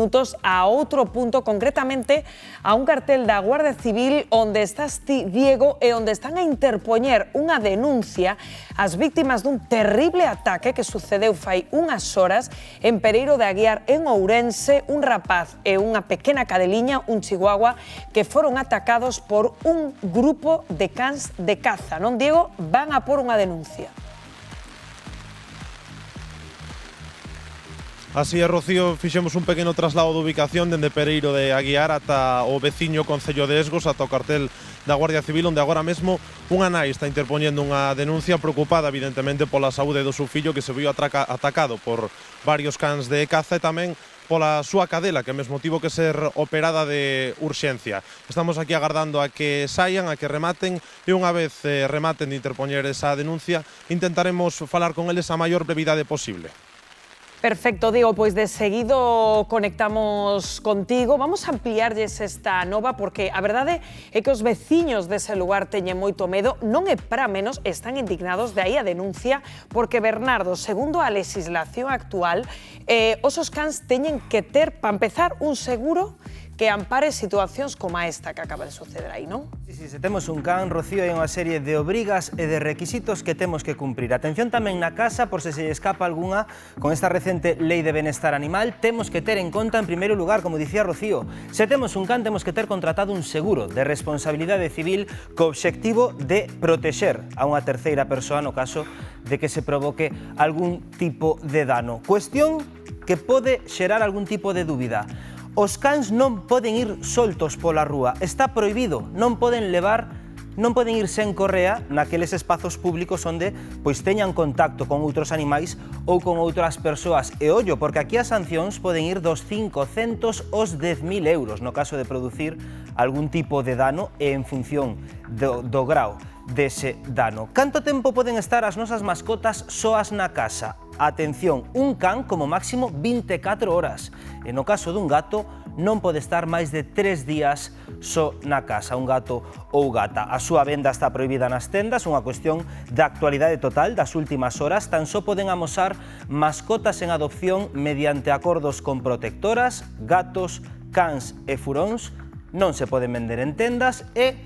minutos a outro punto, concretamente a un cartel da Guardia Civil onde estás ti, Diego, e onde están a interpoñer unha denuncia ás víctimas dun terrible ataque que sucedeu fai unhas horas en Pereiro de Aguiar, en Ourense, un rapaz e unha pequena cadeliña, un chihuahua, que foron atacados por un grupo de cans de caza. Non, Diego? Van a por unha denuncia. Así é, Rocío, fixemos un pequeno traslado de ubicación dende Pereiro de Aguiar ata o veciño concello de Esgos, ata o cartel da Guardia Civil, onde agora mesmo unha nai está interpoñendo unha denuncia preocupada, evidentemente, pola saúde do seu fillo, que se viu atacado por varios cans de caza, e tamén pola súa cadela, que mesmo tivo que ser operada de urxencia. Estamos aquí agardando a que saian, a que rematen, e unha vez rematen de interpoñer esa denuncia, intentaremos falar con eles a maior brevidade posible. Perfecto, Diego, pois de seguido conectamos contigo. Vamos a ampliarlles esta nova porque a verdade é que os veciños dese lugar teñen moito medo, non é para menos, están indignados, de aí a denuncia, porque, Bernardo, segundo a legislación actual, os cans teñen que ter, para empezar, un seguro que ampare situacións como esta que acaba de suceder aí, non? Si, se temos un can, Rocío, hai unha serie de obrigas e de requisitos que temos que cumprir. Atención tamén na casa, por se lle escapa algunha, con esta recente Lei de Benestar Animal, temos que ter en conta, en primeiro lugar, como dicía Rocío, se temos un can, temos que ter contratado un seguro de responsabilidade civil co obxectivo de protexer a unha terceira persoa no caso de que se provoque algún tipo de dano. Cuestión que pode xerar algún tipo de dúbida. Os cans non poden ir soltos pola rúa, está prohibido, non poden ir sen correa naqueles espazos públicos onde pois teñan contacto con outros animais ou con outras persoas. E ollo, porque aquí as sancións poden ir dos 500 aos 10.000 euros no caso de producir algún tipo de dano e en función do grau dese dano. Canto tempo poden estar as nosas mascotas soas na casa? Atención, un can como máximo 24 horas. E no caso dun gato non pode estar máis de 3 días só na casa, un gato ou gata. A súa venda está prohibida nas tendas, unha cuestión de actualidade total das últimas horas. Tan só poden amosar mascotas en adopción mediante acordos con protectoras, gatos, cans e furóns. Non se poden vender en tendas e,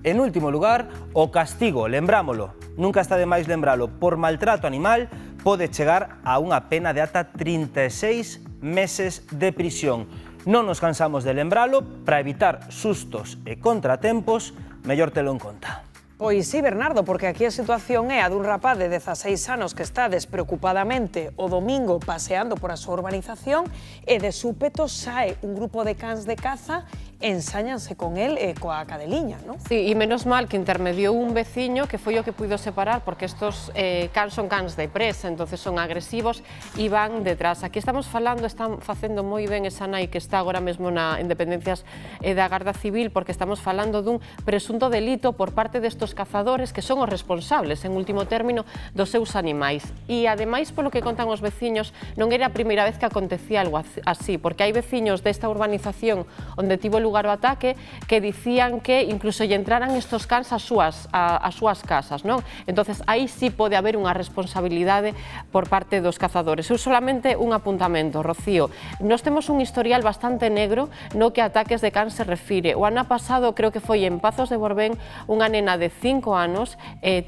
en último lugar, o castigo, lembrámolo, nunca está de máis lembralo, por maltrato animal pode chegar a unha pena de ata 36 meses de prisión. Non nos cansamos de lembralo, para evitar sustos e contratempos, mellor telo en conta. Pois sí, Bernardo, porque aquí a situación é a dun rapaz de 16 anos que está despreocupadamente o domingo paseando por a súa urbanización e de súpeto sae un grupo de cans de caza, ensáñanse con el e coa cadeliña, non? Sí, e menos mal que intermediou un veciño que foi o que puido separar, porque estos cans son cans de presa, entonces son agresivos e van detrás. Aquí estamos falando, están facendo moi ben esa nai que está agora mesmo en dependencias da Garda Civil, porque estamos falando dun presunto delito por parte destos cazadores que son os responsables, en último término, dos seus animais. E, ademais, polo que contan os veciños, non era a primeira vez que acontecía algo así, porque hai veciños desta urbanización onde tivo lugar o ataque que dicían que incluso lle entraran estos cans ás súas casas, non? Entonces, aí sí pode haber unha responsabilidade por parte dos cazadores. Eu solamente un apuntamento, Rocío. Nos temos un historial bastante negro no que a ataques de cans se refire. O ano pasado, creo que foi en Pazos de Borbén, unha nena de 5 anos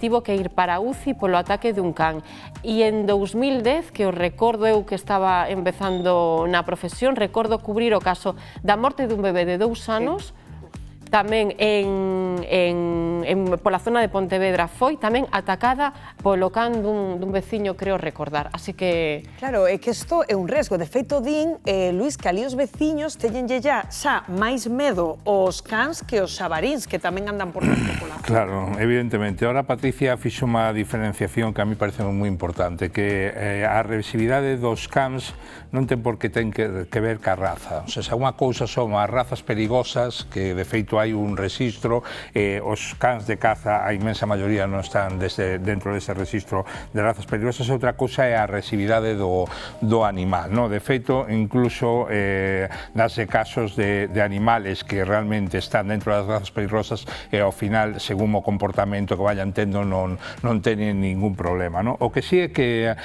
tivo que ir para a UCI polo ataque dun can. E en 2010, que o recordo eu que estaba empezando na profesión, recordo cubrir o caso da morte dun bebé de 2 anos, tamén pola zona de Pontevedra foi tamén atacada polo can dun veciño, creo recordar, así que... Claro, é que isto é un risco, de feito din, Luís, que ali os veciños teñenlle xa máis medo os cans que os xabaríns, que tamén andan por la populación. Claro, evidentemente. Ahora Patricia fixo unha diferenciación que a mí parece moi importante, que a agresividade dos cans non ten por que ten que ver ca raza. O sea, unha cousa son as razas perigosas, que de feito feito hai un rexistro, os cans de caza, a inmensa maioría non están dentro dese rexistro de razas peligrosas, e outra cousa é a agresividade do animal, no? De feito, incluso dase casos de animales que realmente están dentro das razas peligrosas e ao final, según o comportamento que vayan tendo, non teñen ningún problema, no? O que sí é que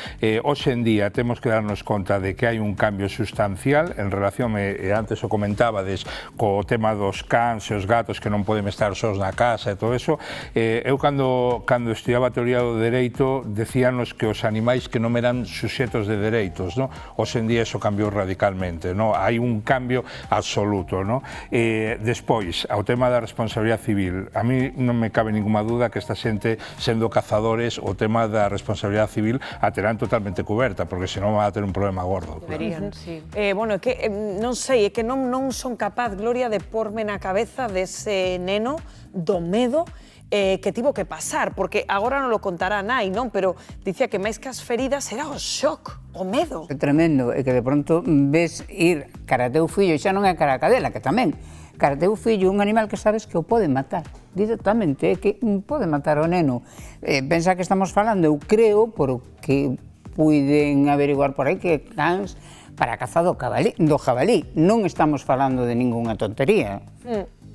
hoxe en día temos que darnos conta de que hai un cambio sustancial en relación, antes o comentabades, co tema dos cans e os gatos que non poden estar sós na casa e todo eso. Eu cando estudiaba a teoría do dereito decíanos que os animais que non eran suxetos de dereitos, no? Hoxe en día eso cambiou radicalmente, no? Hai un cambio absoluto, no? Despois, ao tema da responsabilidade civil, a mí non me cabe ninguna duda que esta xente, sendo cazadores, o tema da responsabilidade civil a terán totalmente cuberta, porque senón van a ter un problema gordo. Deberían, sí. Bueno, é que non sei, é que non son capaz, Gloria, de porme na cabeza dese neno do medo que tivo que pasar, porque agora non lo contará nai, non? Pero dicía que máis que as feridas era o shock, o medo. É tremendo, é que de pronto ves ir cara a teu fillo, xa non é cara a cadela, que tamén, cara a teu fillo, un animal que sabes que o pode matar, directamente, que pode matar o neno. Pensa que estamos falando, eu creo, por que puiden averiguar por aí, que cans para a caza do jabalí. Non estamos falando de ningunha tontería.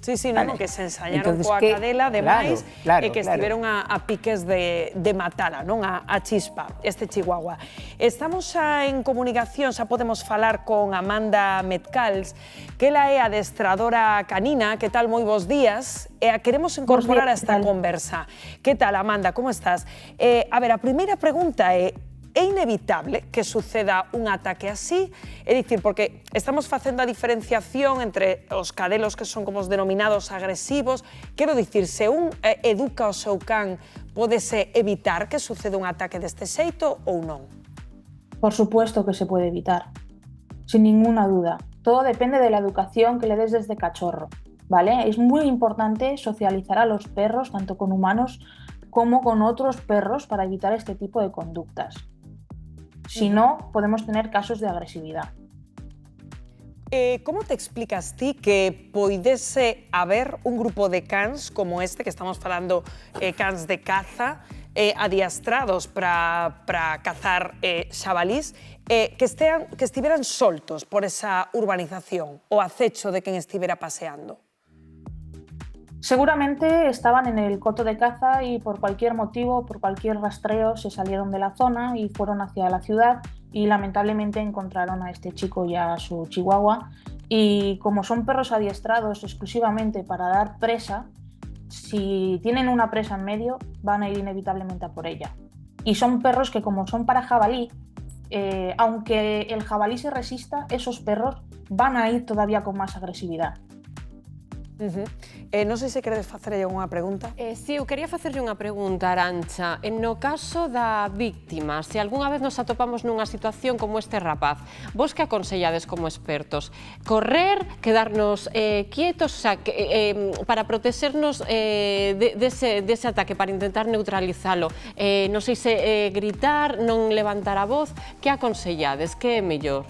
Sí, non, que se ensañaron coa cadela, demais, e que estiveron a piques de matala, non? A chispa, este chihuahua. Estamos xa en comunicación, xa podemos falar con Amanda Metcalls, que ela é adestradora canina. Que tal? Moi bons días. E a queremos incorporar a esta conversa. Que tal, Amanda? Como estás? A ver, a primeira pregunta é inevitable que suceda un ataque así? É dicir, porque estamos facendo a diferenciación entre os cadelos que son como os denominados agresivos. Quero dicir, se un educa o seu can, pódese evitar que suceda un ataque deste xeito ou non? Por supuesto que se puede evitar, sin ninguna duda. Todo depende de la educación que le des desde cachorro, ¿vale? Es muy importante socializar a los perros, tanto con humanos como con otros perros, para evitar este tipo de conductas. Si no, podemos tener casos de agresividad. Como te explicas ti que poidese haber un grupo de cans como este, que estamos falando, cans de caza, adiestrados para cazar xabalís, que estiveran soltos por esa urbanización, o acecho de quen estivera paseando? Seguramente estaban en el coto de caza y por cualquier motivo, por cualquier rastreo, se salieron de la zona y fueron hacia la ciudad, y lamentablemente encontraron a este chico y a su chihuahua. Y como son perros adiestrados exclusivamente para dar presa, si tienen una presa en medio, van a ir inevitablemente a por ella. Y son perros que, como son para jabalí, aunque el jabalí se resista, esos perros van a ir todavía con más agresividad. Non sei se queredes facerlle unha pregunta. Sí, eu quería facerlle unha pregunta, Arantxa. No caso da víctima, se algunha vez nos atopamos nunha situación como este rapaz, vos que aconsellades como expertos? Correr, quedarnos quietos, o sea, para protexernos dese ataque, para intentar neutralizalo? Non sei se gritar, non levantar a voz, que aconsellades? Que é mellor?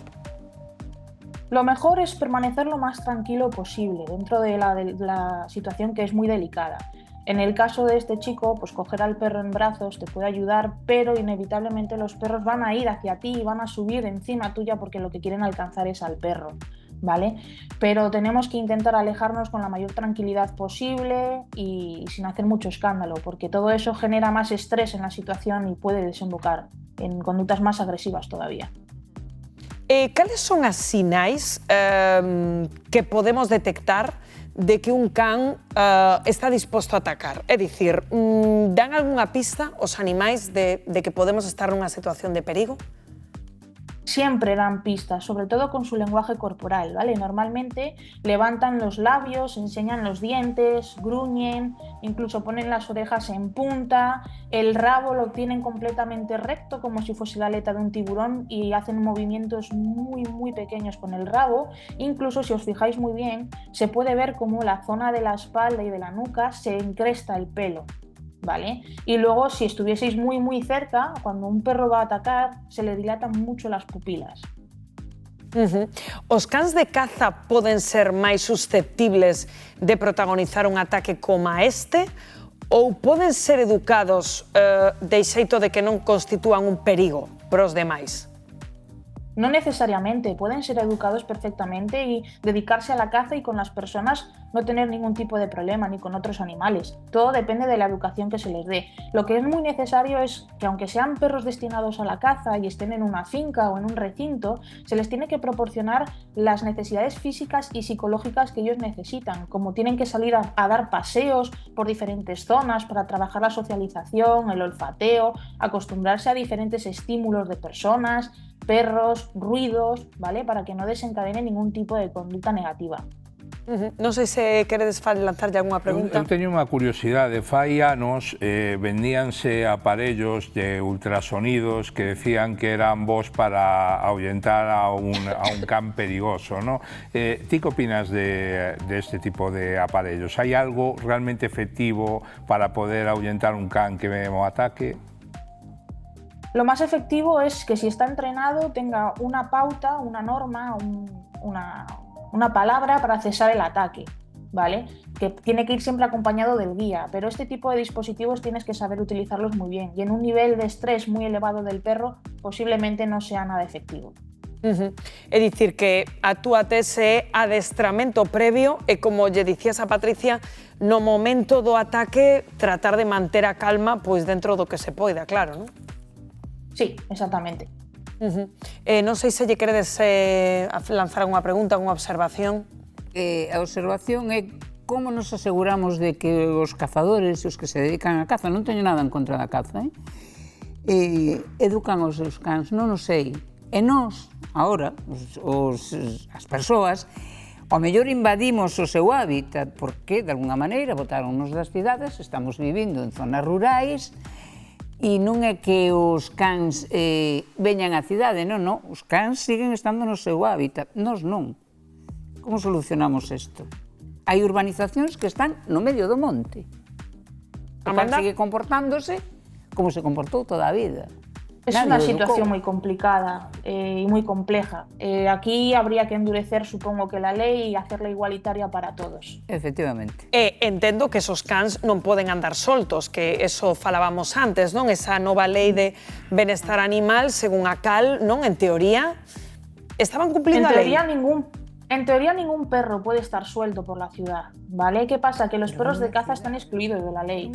Lo mejor es permanecer lo más tranquilo posible dentro de la situación, que es muy delicada. En el caso de este chico, pues coger al perro en brazos te puede ayudar, pero inevitablemente los perros van a ir hacia ti y van a subir encima tuya porque lo que quieren alcanzar es al perro, ¿vale? Pero tenemos que intentar alejarnos con la mayor tranquilidad posible y sin hacer mucho escándalo, porque todo eso genera más estrés en la situación y puede desembocar en conductas más agresivas todavía. Cales son as sinais que podemos detectar de que un can está disposto a atacar? É dicir, dan algunha pista os animais de que podemos estar nunha situación de perigo? Siempre dan pistas, sobre todo con su lenguaje corporal, ¿vale? Normalmente levantan los labios, enseñan los dientes, gruñen, incluso ponen las orejas en punta, el rabo lo tienen completamente recto como si fuese la aleta de un tiburón y hacen movimientos muy pequeños con el rabo. Incluso, si os fijáis muy bien, se puede ver cómo la zona de la espalda y de la nuca se encresta el pelo, ¿vale? Y luego, si estuvieseis muy cerca, cuando un perro va a atacar, se le dilatan mucho las pupilas. Os cans de caza poden ser máis susceptibles de protagonizar un ataque como este ou poden ser educados de xeito de que non constitúan un perigo para os demais? No necesariamente, pueden ser educados perfectamente y dedicarse a la caza y con las personas no tener ningún tipo de problema ni con otros animales. Todo depende de la educación que se les dé. Lo que es muy necesario es que aunque sean perros destinados a la caza y estén en una finca o en un recinto, se les tiene que proporcionar las necesidades físicas y psicológicas que ellos necesitan, como tienen que salir a dar paseos por diferentes zonas para trabajar la socialización, el olfateo, acostumbrarse a diferentes estímulos de personas, perros, ruidos, ¿vale? Para que no desencadene ningún tipo de conducta negativa. Non sei se queredes lanzarlle algunha pregunta. Eu teño unha curiosidade. Fai anos vendíanse aparellos de ultrasonidos que decían que eran bons para ahuyentar a un can perigoso, ¿no? Ti que opinas de este tipo de aparellos? Hai algo realmente efectivo para poder ahuyentar un can que ve o ataque? Lo más efectivo es que si está entrenado tenga una pauta, una norma, una palabra para cesar el ataque, ¿vale? Que tiene que ir siempre acompañado del guía, pero este tipo de dispositivos tienes que saber utilizarlos muy bien y en un nivel de estrés muy elevado del perro posiblemente no sea nada efectivo. É dicir que actúate ese adestramento previo e, como lle dicías a Patricia, no momento do ataque tratar de manter a calma pois dentro do que se poida, claro, non? Sí, exactamente. Non sei se lle queredes lanzar unha pregunta, unha observación. A observación é como nos aseguramos de que os cazadores, os que se dedican á caza, non teño nada en contra da caza, educan os seus cans, non o sei. E nós, agora, as persoas, ao mellor invadimos o seu hábitat, porque, de alguna maneira, botáronnos das cidades, estamos vivindo en zonas rurais, e non é que os cans veñan á cidade, non, non, os cans siguen estando no seu hábitat, nós non. Como solucionamos isto? Hai urbanizacións que están no medio do monte. O can sigue comportándose como se comportou toda a vida. Es una situación muy complicada y muy compleja. Aquí habría que endurecer, supongo que la ley y hacerla igualitaria para todos. Efectivamente. Entendo que esos cans non poden andar soltos, que eso falábamos antes, non? Esa nova lei de benestar animal, según a cal, non? En teoría, estaban cumplindo a lei. En teoría ningún perro puede estar suelto por la ciudad, ¿vale? ¿Qué pasa? Que los perros de caza están excluidos de la ley.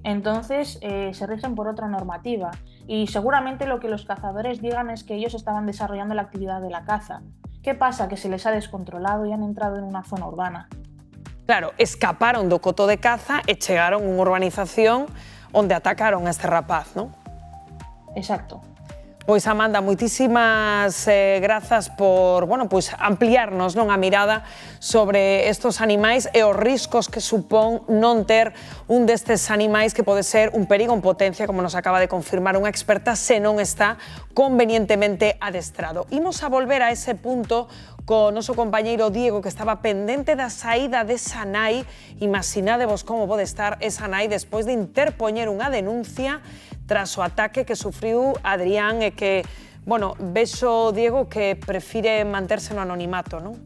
Entonces se rigen por otra normativa y seguramente lo que los cazadores digan es que ellos estaban desarrollando la actividad de la caza. ¿Qué pasa? Que se les ha descontrolado y han entrado en una zona urbana. Claro, escaparon do coto de caza e chegaron a unha urbanización onde atacaron a este rapaz, non? Exacto. Pois Amanda, moitísimas grazas por, bueno, pois ampliarnos, non, a mirada sobre estos animais e os riscos que supón non ter un destes animais que pode ser un perigo en potencia, como nos acaba de confirmar unha experta, se non está convenientemente adestrado. Imos a volver a ese punto co noso compañeiro Diego, que estaba pendente da saída desa nai. Imaginadevos como pode estar esa nai despois de interpoñer unha denuncia tras o ataque que sufriu Adrián e que, bueno, vexo, Diego, que prefire manterse no anonimato, non?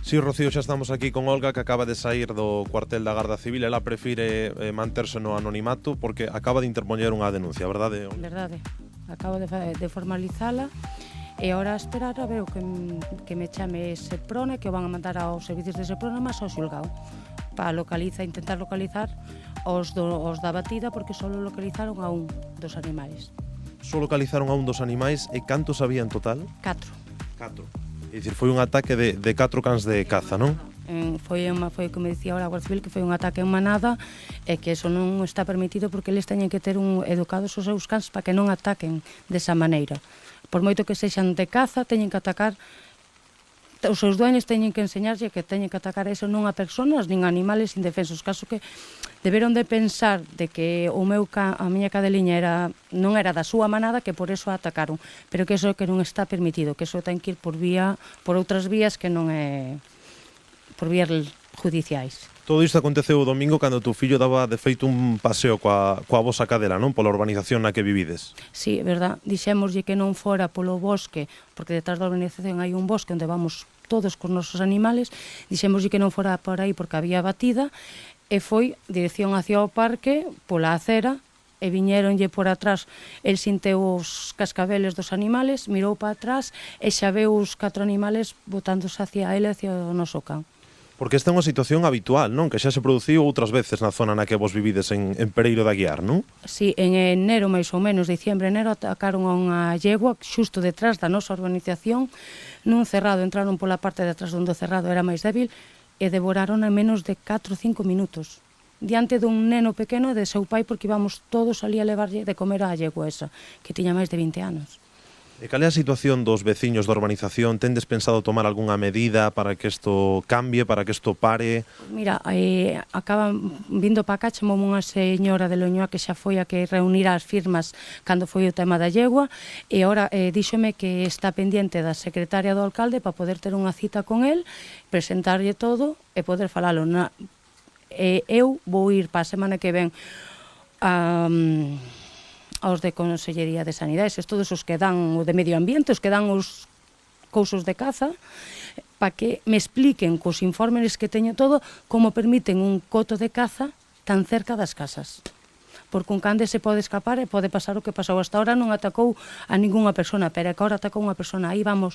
Sí, Rocío, xa estamos aquí con Olga, que acaba de sair do cuartel da Garda Civil. Ela prefire manterse no anonimato porque acaba de interpoñer unha denuncia, verdade, Olga? Verdade. Acabo de formalizala e ahora esperar a ver o que me chame Seprona, que o van a mandar aos servicios de Seprona, máis ao xulgado, para intentar localizar os da batida, porque só localizaron a un dos animais. Só localizaron a un dos animais e cantos había en total? 4. É dicir, foi un ataque de 4 cans de caza, non? Foi como dicía ahora a Guardia Civil, que foi un ataque en manada e que eso non está permitido porque eles teñen que ter educados os seus cans para que non ataquen desa maneira. Por moito que sexan de caza, teñen que atacar, os seus dueños teñen que enseñarlle que teñen que atacar eso non a persoas nin a animales indefensos. Caso que deberon de pensar de que a miña cadeliña non era da súa manada, que por eso a atacaron, pero que eso que non está permitido, que eso ten que ir por outras vías que non é por vías judiciais. Todo isto aconteceu o domingo cando o teu fillo daba de feito un paseo coa vosa cadela, non? Pola urbanización na que vivides. Sí, é verdad, dixémoslle que non fora polo bosque, porque detrás da urbanización hai un bosque onde vamos todos cos nosos animales, dixémoslle que non fora por aí porque había batida, e foi dirección hacia o parque, pola acera, e viñeronlle por atrás, el sinteu os cascabeles dos animales, mirou para atrás e xa veu os 4 animales botándose hacia ele, hacia o noso can. Porque esta é unha situación habitual, non? Que xa se produciu outras veces na zona na que vos vivides en Pereiro de Aguiar, non? Sí, en enero, máis ou menos, diciembre, enero, atacaron a unha yegua xusto detrás da nosa urbanización, nun cerrado, entraron pola parte de atrás onde o cerrado era máis débil e devoraron en menos de 4 ou 5 minutos. Diante dun neno pequeno de seu pai, porque íbamos todos ali a levarlle de comer á yegua esa, que tiña máis de 20 anos. E cal é a situación dos veciños da urbanización? Tendes pensado tomar algunha medida para que isto cambie, para que isto pare? Mira, acaban vindo para cá, chamoume unha señora de Loñoa que xa foi a que reunira as firmas cando foi o tema da yegua, e ora díxome que está pendiente da secretaria do alcalde para poder ter unha cita con el, presentarlle todo e poder falalo. Eu vou ir para a semana que ven aos de Consellería de Sanidade, todos os que dan o de Medio Ambiente, os que dan os cousos de caza, para que me expliquen cos informes que teño todo como permiten un coto de caza tan cerca das casas. Porque un cande se pode escapar e pode pasar o que pasou. Hasta ahora non atacou a ningunha persona, pero é que ahora atacou unha persona. Aí van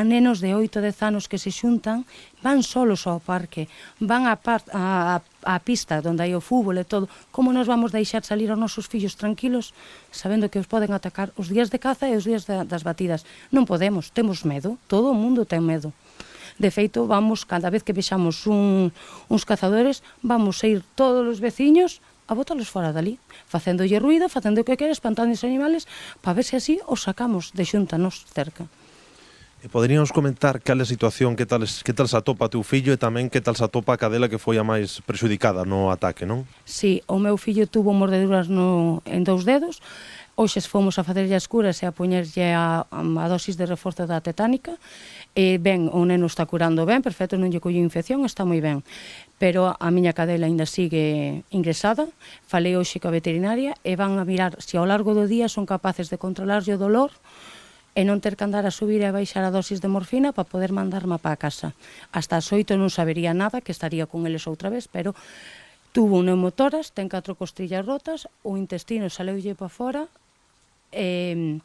nenos de 8 ou 10 anos que se xuntan, van solos ao parque, van á pista onde hai o fútbol e todo. Como nos vamos deixar salir aos nosos fillos tranquilos, sabendo que os poden atacar os días de caza e os días das batidas? Non podemos, temos medo, todo o mundo ten medo. De feito, vamos, cada vez que vexamos uns cazadores, vamos a ir todos os veciños a botalos fora dali, facéndolle ruído, facendo o que quere, espantando os animales, para ver se así os sacamos de xuntanos cerca. E poderíamos comentar cal é a situación, que tal se atopa teu fillo e tamén que tal se atopa a cadela que foi a máis prexudicada no ataque, non? Sí, o meu fillo tuvo mordeduras en 2 dedos, hoxe fomos a facerlle as curas e a poñerlle a dosis de reforzo da tetánica, e ben, o neno está curando ben, perfecto, non lle colleu infección, está moi ben. Pero a miña cadela ainda sigue ingresada, falei hoxe coa veterinaria e van a mirar se ao largo do día son capaces de controlarlle o dolor e non ter que andar a subir e a baixar a dosis de morfina para poder mandarme para casa. Hasta as 8 non sabería nada, que estaría con eles outra vez, pero tuvo un neumotórax, ten 4 costillas rotas, o intestino saleulle para fora e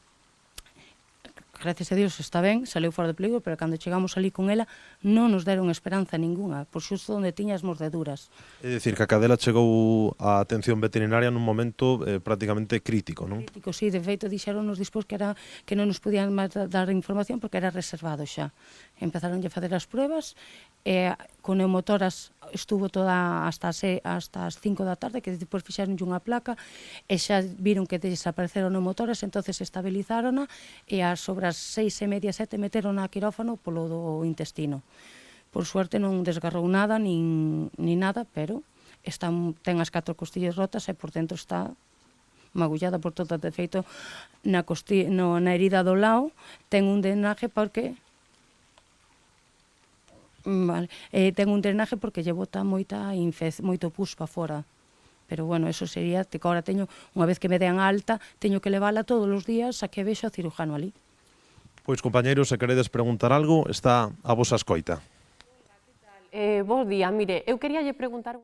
gracias a Dios está ben, saleu fora de peligro, pero cando chegamos ali con ela non nos deron esperanza ninguna, por xusto onde tiña as mordeduras. É dicir, que a cadela chegou á atención veterinaria nun momento prácticamente crítico, non? Crítico, sí, de feito dixeronnos despois que non nos podían dar información porque era reservado xa. Empezaronlle a facer as pruebas e con neumotoras estuvo toda hasta as 5 da tarde, que depois fixeronlle unha placa e xa viron que desapareceron neumotoras, entonces estabilizárona e sobre as 6:30, 7 meteron a quirófano polo do intestino. Por suerte non desgarrou nada nin nada, pero ten as 4 costillas rotas e por dentro está magullada por todas. De feito, na herida do lado ten un drenaje porque ten un drenaje porque lle bota moito pus para fora. Pero bueno, eso sería que agora teño, unha vez que me dean alta, teño que levála todos os días a que vexo o cirujano ali. Pois, compañeiros, se queredes preguntar algo, está a vosa escoita. Bo día, mire, eu quería lle preguntar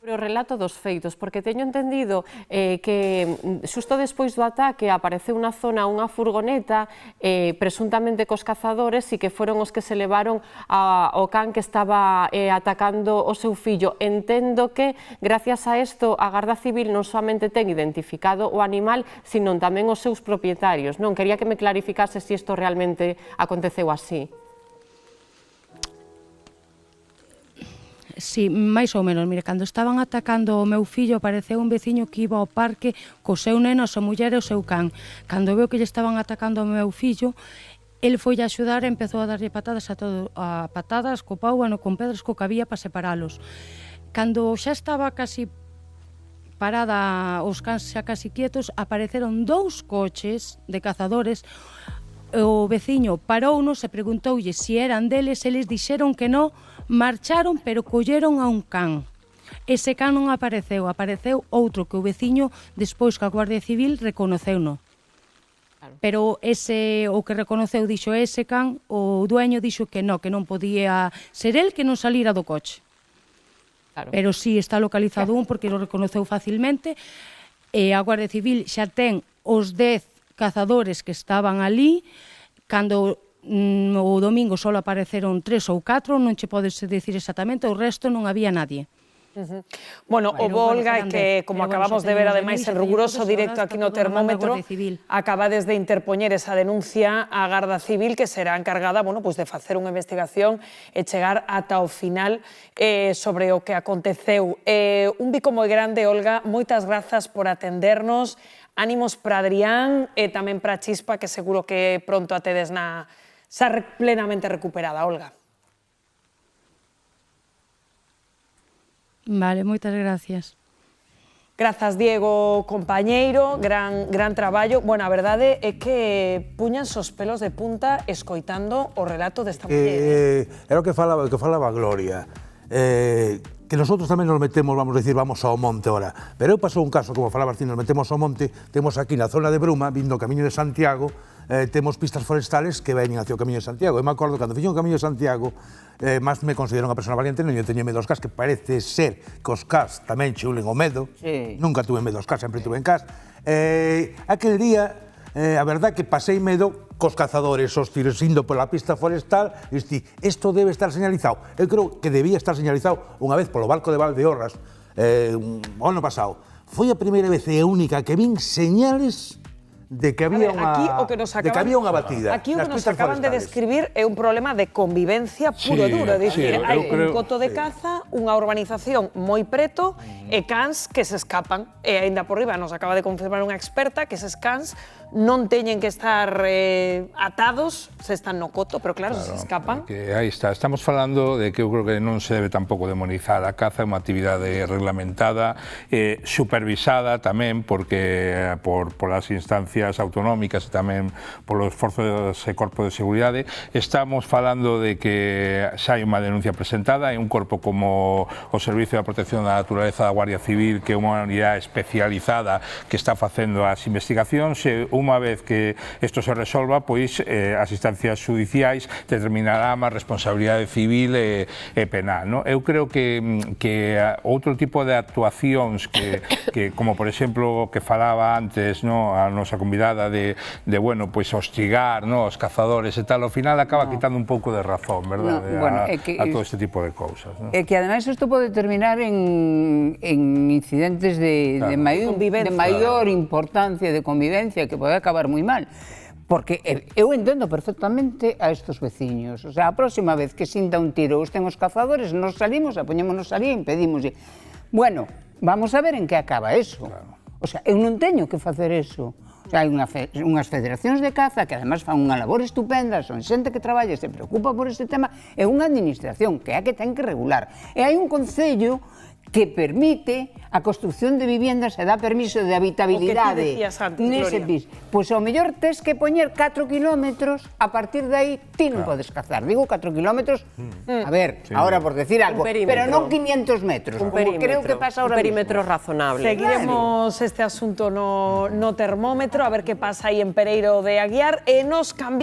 sobre o relato dos feitos, porque teño entendido que xusto despois do ataque apareceu na zona unha furgoneta presuntamente cos cazadores e que foron os que se levaron ao can que estaba atacando o seu fillo. Entendo que, gracias a isto, a Garda Civil non somente ten identificado o animal, sino tamén os seus propietarios. Non quería que me clarificase se isto realmente aconteceu así. Sí, máis ou menos. Mire, cando estaban atacando o meu fillo, apareceu un veciño que iba ao parque co seu neno, a súa muller e o seu can. Cando veu que lle estaban atacando o meu fillo, el foi a axudar e empezou a darlle patadas a patadas, co pau, con pedras, co que había para separalos. Cando xa estaba casi parada, os cans xa casi quietos, apareceron 2 coches de cazadores, o veciño parounos e preguntoulle se eran deles, eles dixeron que non, marcharon, pero colleron a un can. Ese can non apareceu, apareceu outro que o veciño, despois que a Guardia Civil, reconoceu-no. Pero ese, o que reconoceu, dixo ese can, o dueño dixo que non podía ser el, que non salira do coche. Claro. Pero sí está localizado un porque lo reconoceu facilmente, e a Guardia Civil xa ten os 10 cazadores que estaban ali, cando o domingo só apareceron 3 ou 4, non che podes dicir exactamente, o resto non había nadie. Bueno, o Volga, que como acabamos de ver, ademais, en riguroso directo aquí no termómetro, acabades de interpoñer esa denuncia á Garda Civil, que será encargada, bueno, pues de facer unha investigación e chegar ata o final sobre o que aconteceu. Un bico moi grande, Olga, moitas grazas por atendernos, ánimos para Adrián e tamén para Chispa, que seguro que pronto a tedes xa plenamente recuperada, Olga. Vale, moitas gracias. Grazas, Diego, compañeiro, gran traballo. Bueno, a verdade é que puñan os pelos de punta escoitando o relato desta muller. Era o que falaba Gloria. Que nosotros tamén nos metemos, vamos a decir, vamos ao monte ahora. Pero eu pasou un caso, como falabas ti, nos metemos ao monte, temos aquí na zona de Bruma, vindo o Camiño de Santiago, temos pistas forestales que veñen hacia o Camiño de Santiago. Eu me acordo, cando fixo o Camiño de Santiago, máis me considero unha persona valiente, non eu teño medo aos cas, que parece ser que os cas tamén chulen o medo. Sí. Nunca tuve medo aos cas, sempre tuve en cas. Aquel día, a verdad que pasei medo cos cazadores, os tiros indo pola pista forestal, e dixi, isto debe estar señalizado. Eu creo que debía estar señalizado unha vez polo Barco de Valdeorras, o ano pasado. Foi a primeira vez e a única que vin señales de que había unha batida. Aquí o que nos acaban de describir é un problema de convivencia puro e duro. É dicir, hai un coto de caza, unha urbanización moi preto e cans que se escapan. E aínda por riba nos acaba de confirmar unha experta que eses cans non teñen que estar atados se están no coto, pero claro, se escapan. Aí está, estamos falando de que eu creo que non se debe tampouco demonizar a caza, é unha actividade reglamentada, supervisada tamén porque por as instancias autonómicas e tamén polos esforzos e corpo de seguridade. Estamos falando de que xa hai unha denuncia presentada, hai un corpo como o Servicio de Protección da Naturaleza da Guardia Civil, que é unha unidade especializada que está facendo as investigacións, e unha vez que isto se resolva, pois as instancias judiciais determinarán a responsabilidade civil e penal. Eu creo que outro tipo de actuacións que como por exemplo que falaba antes a nosa convidada de bueno, pois hostigar os cazadores e tal, ao final acaba quitando un pouco de razón, verdad? A todo este tipo de cousas. É que ademais isto pode terminar en incidentes de maior importancia, de convivencia, que pode acabar moi mal. Porque eu entendo perfectamente a estes veciños. O sea, a próxima vez que sinta un tiro ou estén os cazadores, nos salimos, apoñémonos ali e impedimos. Bueno, vamos a ver en que acaba eso. O sea, eu non teño que facer eso. O sea, hai unhas federacións de caza que además fan unha labor estupenda, son xente que traballa e se preocupa por este tema, é unha administración que é a que ten que regular. E hai un concello que permite a construción de viviendas e dá permiso de habitabilidade nese piso. Pois ao mellor tes que poñer 4 kilómetros, a partir de aí ti non podes cazar. Digo 4 kilómetros, a ver, ahora por decir algo, pero non 500 metros, como creo que pasa ahora mismo. Un perímetro razonable. Seguiremos este asunto no termómetro, a ver que pasa aí en Pereiro de Aguiar, e nos cambiamos.